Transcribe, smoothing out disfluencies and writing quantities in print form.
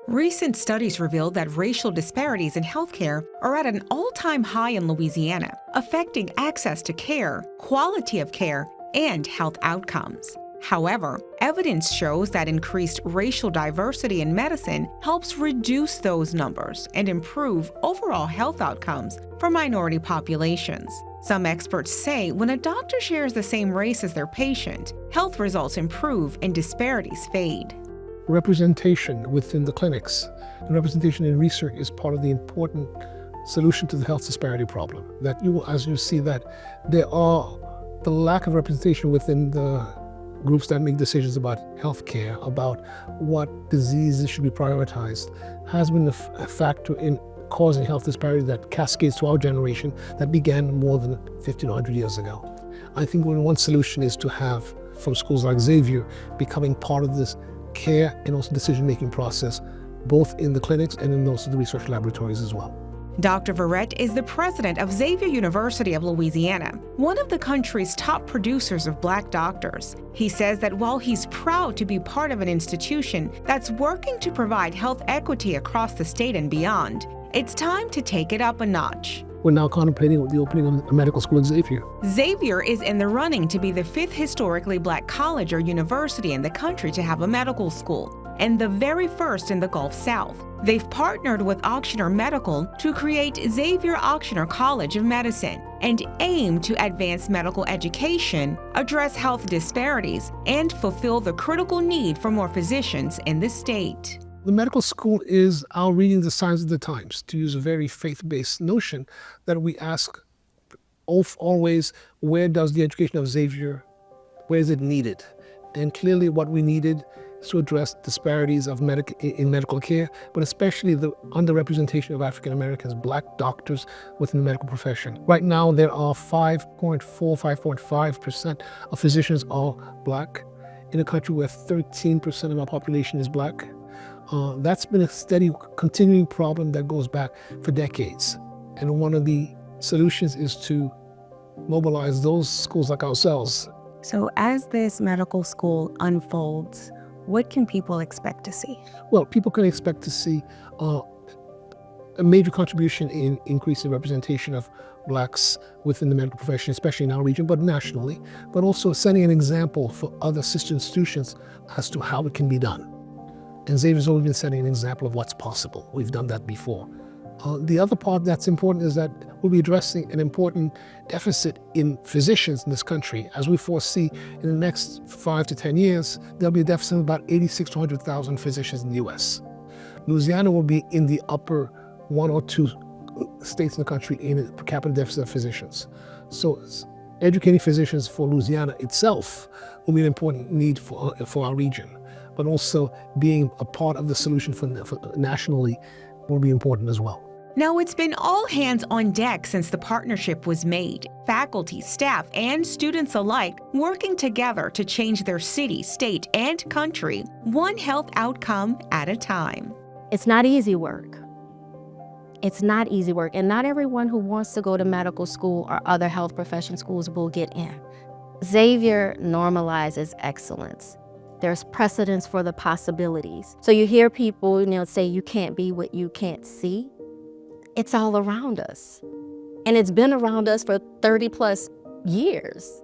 Recent studies reveal that racial disparities in healthcare are at an all-time high in Louisiana, affecting access to care, quality of care, and health outcomes. However, evidence shows that increased racial diversity in medicine helps reduce those numbers and improve overall health outcomes for minority populations. Some experts say when a doctor shares the same race as their patient, health results improve and disparities fade. Representation within the clinics and representation in research is part of the important solution to the health disparity problem. That as you see that the lack of representation within the groups that make decisions about healthcare, about what diseases should be prioritized, has been a factor in causing health disparity that cascades to our generation that began more than 50 to 100 years ago. I think one solution is to have, from schools like Xavier, becoming part of this care and also decision-making process, both in the clinics and in also the research laboratories as well. Dr. Verrett is the president of Xavier University of Louisiana, one of the country's top producers of Black doctors. He says that while he's proud to be part of an institution that's working to provide health equity across the state and beyond, it's time to take it up a notch. We're now contemplating the opening of a medical school at Xavier. Xavier is in the running to be the 5th historically Black college or university in the country to have a medical school, and the very first in the Gulf South. They've partnered with Auctioner Medical to create Xavier Auctioner College of Medicine and aim to advance medical education, address health disparities, and fulfill the critical need for more physicians in the state. The medical school is our reading the signs of the times, to use a very faith-based notion that we ask always, where does the education of Xavier, where is it needed? And clearly what we needed is to address disparities of in medical care, but especially the underrepresentation of African Americans, Black doctors within the medical profession. Right now there are 5.5% of physicians are Black in a country where 13% of our population is Black. That's been a steady, continuing problem that goes back for decades. And one of the solutions is to mobilize those schools like ourselves. So as this medical school unfolds, what can people expect to see? Well, people can expect to see a major contribution in increasing representation of Blacks within the medical profession, especially in our region, but nationally, but also setting an example for other sister institutions as to how it can be done. And Xavier's always been setting an example of what's possible. We've done that before. The other part that's important is that we'll be addressing an important deficit in physicians in this country. As we foresee in the next 5 to 10 years, there'll be a deficit of about 86 to 100,000 physicians in the US. Louisiana will be in the upper 1 or 2 states in the country in a per capita deficit of physicians. So educating physicians for Louisiana itself will be an important need for our region. But also being a part of the solution for nationally will be important as well. Now, it's been all hands on deck since the partnership was made. Faculty, staff, and students alike working together to change their city, state, and country, one health outcome at a time. It's not easy work. It's not easy work, and not everyone who wants to go to medical school or other health profession schools will get in. Xavier normalizes excellence. There's precedence for the possibilities. So you hear people, say you can't be what you can't see. It's all around us. And it's been around us for 30 plus years.